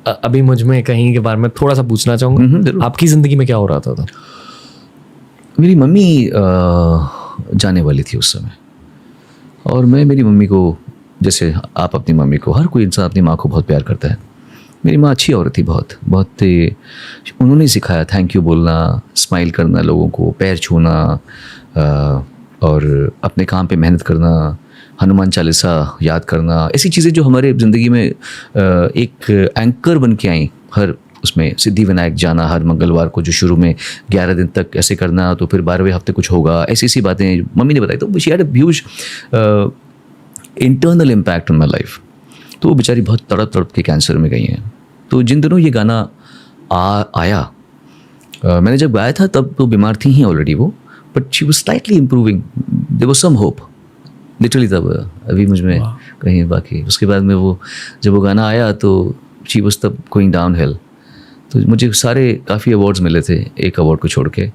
अभी मुझ में कहीं के बारे में थोड़ा सा पूछना चाहूँगा, आपकी ज़िंदगी में क्या हो रहा था? मेरी मम्मी जाने वाली थी उस समय, और मैं मेरी मम्मी को, जैसे आप अपनी मम्मी को, हर कोई इंसान अपनी माँ को बहुत प्यार करता है। मेरी माँ अच्छी औरत थी, बहुत बहुत उन्होंने सिखाया थैंक यू बोलना, स्माइल करना, लोगों को पैर छूना, और अपने काम पे मेहनत करना, हनुमान चालीसा याद करना, ऐसी चीज़ें जो हमारे ज़िंदगी में एक एंकर बन के आई। हर उसमें सिद्धि विनायक जाना हर मंगलवार को, जो शुरू में 11 दिन तक ऐसे करना, तो फिर 12वें हफ्ते कुछ होगा, ऐसी ऐसी बातें मम्मी ने बताई। तो she had a huge internal impact on my life. तो वो बेचारी बहुत तड़प तड़प के कैंसर में गई हैं। तो जिन दिनों ये गाना आया, मैंने जब गाया था तब तो बीमार थी ही ऑलरेडी वो, but she was slightly improving, there was some hope literally तब अभी मुझ में कहीं बाकी। उसके बाद में वो जब वो गाना आया तो शी वाज तब गोइंग डाउन हिल। तो मुझे सारे काफ़ी अवार्ड्स मिले थे, एक अवार्ड को छोड़ के।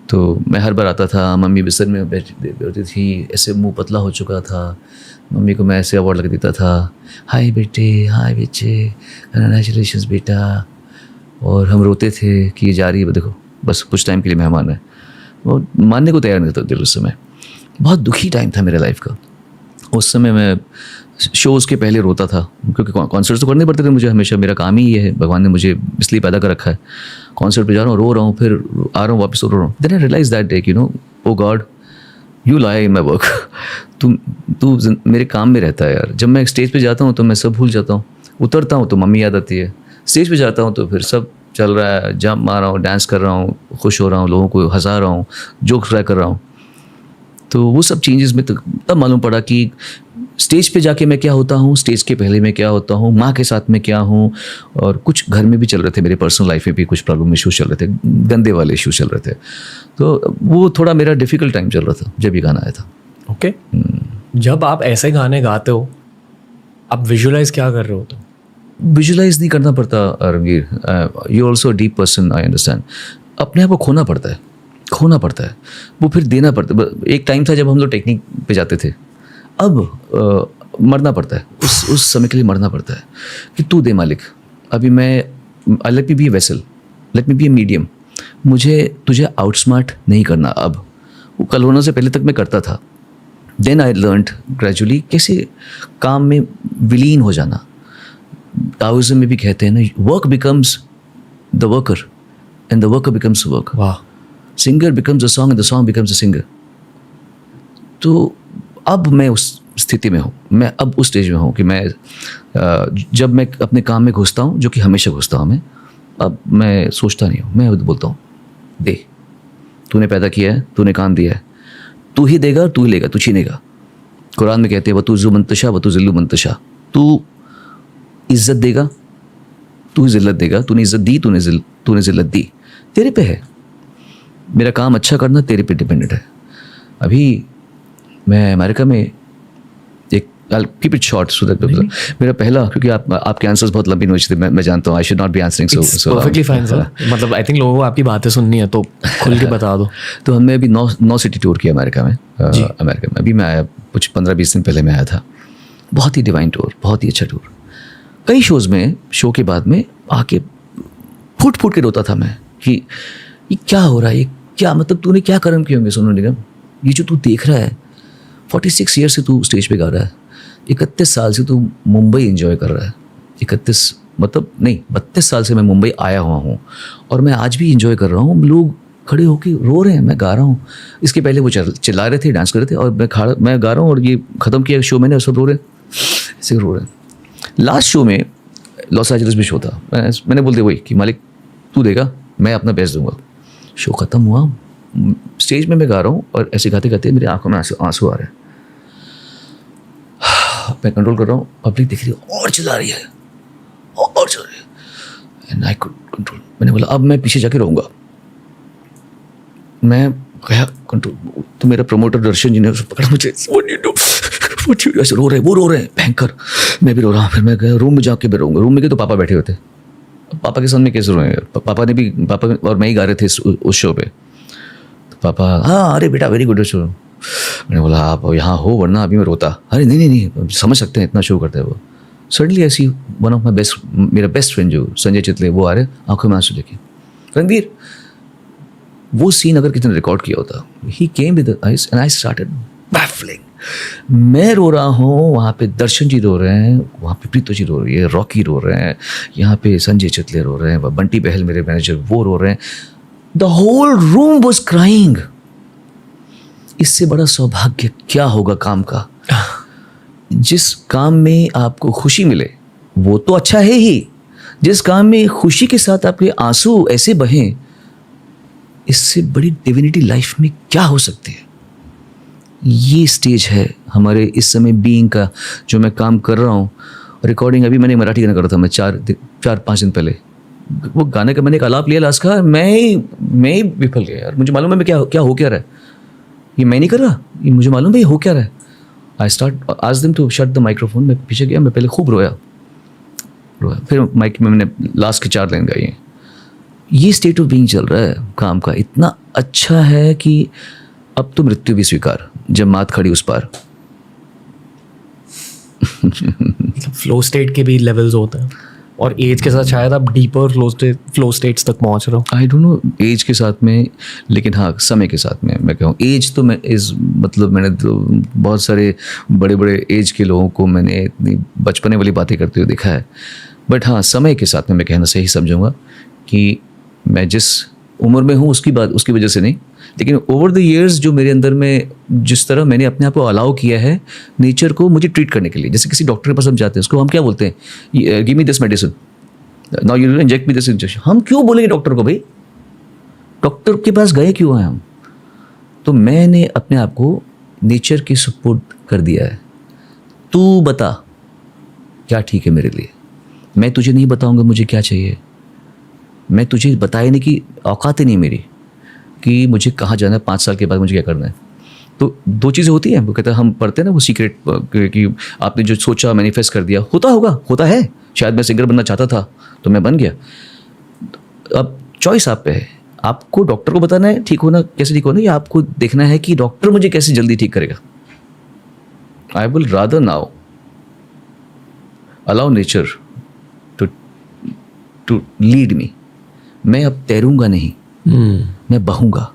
तो मैं हर बार आता था, मम्मी बिस्तर में बैठी थी, ऐसे मुंह पतला हो चुका था, मम्मी को मैं ऐसे अवार्ड लग देता था, हाय बेटे, हाय बेटे, कंग्रेचुलेशंस बेटा। और हम रोते थे कि ये जा रही है, देखो बस कुछ टाइम के लिए मेहमान है। वो मानने को तैयार नहीं था दिल उस समय। बहुत दुखी टाइम था मेरे लाइफ का। उस समय मैं शोज़ के पहले रोता था, क्योंकि कॉन्सर्ट्स तो करने पड़ते थे मुझे हमेशा, मेरा काम ही ये है, भगवान ने मुझे इसलिए पैदा कर रखा है। कॉन्सर्ट पे जा रहा हूँ, रो रहा हूँ, फिर आ रहा हूँ, वापस रो रहा हूँ। Then I realise that day, you know, oh God, you lie in my work. तू मेरे काम में रहता है यार। जब मैं स्टेज पे जाता हूँ तो मैं सब भूल जाता हूँ, उतरता हूँ तो मम्मी याद आती है, स्टेज पे जाता हूँ तो फिर सब चल रहा है, जंप मार रहा हूँ, डांस कर रहा हूँ, खुश हो रहा हूँ, लोगों को हंसा रहा हूँ, जोक्स ट्राई कर रहा हूँ। तो वो सब चेंजेस में तब मालूम पड़ा कि स्टेज पे जाके मैं क्या होता हूँ, स्टेज के पहले मैं क्या होता हूँ, माँ के साथ में क्या हूँ। और कुछ घर में भी चल रहे थे, मेरे पर्सनल लाइफ में भी कुछ प्रॉब्लम इशूज़ चल रहे थे, गंदे वाले इशूज़ चल रहे थे। तो वो थोड़ा मेरा डिफ़िकल्ट टाइम चल रहा था जब ये गाना आया था। ओके। जब आप ऐसे गाने गाते हो, आप विजुअलाइज क्या कर रहे हो? तो विजुअलाइज नहीं करना पड़ता Ranveer, you also deep person, I understand. अपने आप को खोना पड़ता है, वो फिर देना पड़ता है। एक टाइम था जब हम लोग टेक्निक पे जाते थे, अब मरना पड़ता है, उस समय के लिए मरना पड़ता है कि तू दे मालिक। अभी मैं let me be a vessel, let me be a medium. मुझे तुझे आउटस्मार्ट नहीं करना। अब वो कल होने से पहले तक मैं करता था। देन आई लर्नड ग्रेजुअली कैसे काम में विलीन हो जाना। ताओइज्म में भी कहते हैं ना, work becomes the worker and the worker becomes work. वाह। Singer becomes a song and the song becomes a singer. तो अब मैं उस स्थिति में हूँ, मैं अब उस स्टेज में हूँ कि मैं जब मैं अपने काम में घुसता हूँ, जो कि हमेशा घुसता हूँ मैं, अब मैं सोचता नहीं हूँ, मैं बोलता हूँ दे, तूने पैदा किया है, तूने काम दिया है, तू ही देगा, तू ही लेगा, तू छीनेगा। कुरान में कहते हैं वतुज़्ज़ु मन तशा वतुज़िल्लु मन तशा। तू इज़्ज़त देगा, तू ही ज़िल्लत देगा। तूने इज़्ज़त दी, तूने ज़िल्लत दी, तेरे पे है। मेरा काम अच्छा करना तेरे पे डिपेंडेंट है। अभी मैं अमेरिका में एक, I'll keep it short so that मेरा पहला, क्योंकि आपके आंसर्स बहुत लंबी नोच थे, मैं जानता हूँ, I should not be answering so perfectly fine sir. मतलब आई थिंक लोगों को आपकी बातें सुननी है तो खुल के बता दो। तो हमने अभी 9 सिटी टूर किया अमेरिका में। अभी मैं आया, कुछ 15-20 दिन पहले मैं आया था। बहुत ही डिवाइन टूर, बहुत ही अच्छा टूर। कई शोज़ में, शो के बाद में आके फूट फूट के रोता था मैं कि ये क्या हो रहा है, ये क्या, मतलब तूने क्या कर्म किए होंगे सोनू निगम, ये जो तू देख रहा है, 46 ईयर से तू स्टेज पे गा रहा है, 31 साल से तू मुंबई एंजॉय कर रहा है। 32 साल से मैं मुंबई आया हुआ हूँ और मैं आज भी एंजॉय कर रहा हूँ। लोग खड़े होके रो रहे हैं, मैं गा रहा हूँ। इसके पहले वो चिल्ला रहे थे, डांस कर रहे थे, और मैं गा रहा हूँ, और ये ख़त्म किया शो मैंने, सब रो रहे हैं, ऐसे रो रहे हैं। लास्ट शो में लॉस एंजलिस में शो था, मैंने बोल दिया वही कि मालिक तू देगा, मैं अपना बेस्ट दूंगा। शो ख़त्म हुआ, स्टेज में मैं गा रहा हूँ और ऐसे गाते गाते मेरी आंखों में आंसू आ रहे हैं। मैं कंट्रोल कर रहा हूँ, पब्लिक दिख रही है और चिल्ला रही है, और चिल्ला रही है, एंड आई कुड कंट्रोल। मैंने बोला अब मैं पीछे जाके रहूँगा। मैं गया कंट्रोल, तो मेरा प्रमोटर दर्शन जी ने पकड़ा मुझे, ऐसे रो रहे हैं भयंकर, मैं भी रो रहा हूँ। फिर मैं गया रूम में, जाके भी रहूँगा। रूम में गए तो पापा बैठे हुए थे। पापा के सामने कैसे रोए? पापा और मैं ही गा रहे थे उस शो पे। तो पापा, हाँ अरे बेटा वेरी गुड शो। मैंने बोला आप यहाँ हो वरना अभी मैं रोता। अरे नहीं, समझ सकते हैं, इतना शो करते हैं वो। सडनली ऐसी वन ऑफ माई मेरा बेस्ट फ्रेंड जो संजय चितले, वो आ रहे आंखों में आंसू लेके, रणवीर वो सीन अगर किसी ने रिकॉर्ड किया होता, he came with eyes and I started baffling. मैं रो रहा हूँ, वहाँ पे दर्शन जी रो रहे हैं, वहाँ पे प्रीतो जी रो रही है, रॉकी रो रहे हैं, यहाँ पे संजय चितले रो रहे हैं, बंटी बहल मेरे मैनेजर वो रो रहे हैं, the whole room was crying. इससे बड़ा सौभाग्य क्या होगा काम का? जिस काम में आपको खुशी मिले वो तो अच्छा है ही, जिस काम में खुशी के साथ आपके आंसू ऐसे बहें, इससे बड़ी डिविनिटी लाइफ में क्या हो सकती है? ये स्टेज है हमारे इस समय बीइंग का, जो मैं काम कर रहा हूँ। रिकॉर्डिंग अभी मैंने मराठी गाना कर रहा था, मैं चार पाँच दिन पहले वो गाने का मैंने एक आलाप लिया लास्ट का, मैं ही विफल गया यार। मुझे मालूम है मैं क्या हो क्या रहा है, ये मैं नहीं कर रहा, ये मुझे मालूम है ये हो क्या रहा है। I start ask them to shut the microphone. मैं पीछे गया, मैं पहले खूब रोया, फिर माइक में मैंने लास्ट की 4 लाइन गाई हैं। ये स्टेट ऑफ बीइंग चल रहा है काम का, इतना अच्छा है कि अब तो मृत्यु भी स्वीकार जब मात खड़ी उस पार। फ्लो स्टेट के भी लेवल्स होते हैं, और एज के साथ शायद आप डीपर फ्लो स्टेट्स तक पहुंच रहे हो। आई डोंट नो एज के साथ में, लेकिन हाँ समय के साथ में मैं कहूँ एज तो मैं मतलब मैंने तो बहुत सारे बड़े बड़े एज के लोगों को मैंने इतनी बचपने वाली बातें करते हुए देखा है, बट हाँ समय के साथ में मैं कहना सही समझूंगा कि मैं जिस उम्र में हूँ उसकी वजह से नहीं, लेकिन ओवर द ईयर्स जो मेरे अंदर में जिस तरह मैंने अपने आप को अलाउ किया है नेचर को मुझे ट्रीट करने के लिए। जैसे किसी डॉक्टर के पास हम जाते हैं, उसको हम क्या बोलते हैं, give me this medicine, now you inject me this injection. हम क्यों बोलेंगे डॉक्टर को, भाई डॉक्टर के पास गए क्यों हैं हम? तो मैंने अपने आप को नेचर के सुपुर्द कर दिया है। तू बता क्या ठीक है मेरे लिए, मैं तुझे नहीं बताऊंगा मुझे क्या चाहिए। मैं तुझे बताए नहीं कि औकात ही नहीं मेरी कि मुझे कहाँ जाना है, 5 साल के बाद मुझे क्या करना है। तो 2 चीज़ें होती हैं, वो कहते हैं हम पढ़ते हैं ना वो सीक्रेट कि आपने जो सोचा मैनिफेस्ट कर दिया, होता है। शायद मैं सिंगर बनना चाहता था तो मैं बन गया। अब चॉइस आप पे है, आपको डॉक्टर को बताना है ठीक होना कैसे ठीक होना, या आपको देखना है कि डॉक्टर मुझे कैसे जल्दी ठीक करेगा। I will rather now allow nature to lead me. मैं अब तैरूंगा नहीं, मैं बहूंगा।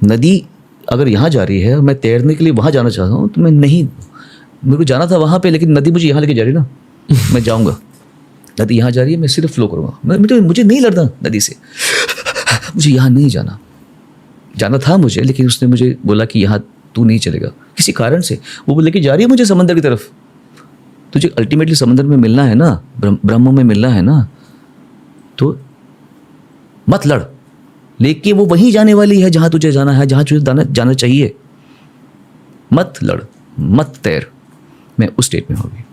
नदी अगर यहाँ जा रही है और मैं तैरने के लिए वहाँ जाना चाहता हूँ तो मैं नहीं, मेरे को जाना था वहाँ पे, लेकिन नदी मुझे यहाँ लेके जा रही है ना, मैं जाऊँगा। नदी यहाँ जा रही है, मैं सिर्फ फ्लो करूँगा। मुझे नहीं लड़ना नदी से, मुझे यहाँ नहीं जाना था मुझे, लेकिन उसने मुझे बोला कि यहाँ तू नहीं चलेगा किसी कारण से। वो लेके जा रही है मुझे समंदर की तरफ। तुझे अल्टीमेटली समंदर में मिलना है ना, ब्रह्म में मिलना है ना, तो मत लड़, लेके वो वहीं जाने वाली है जहां तुझे जाना है, जहां तुझे जाना चाहिए। मत लड़, मत तैर। मैं उस स्टेट में होगी।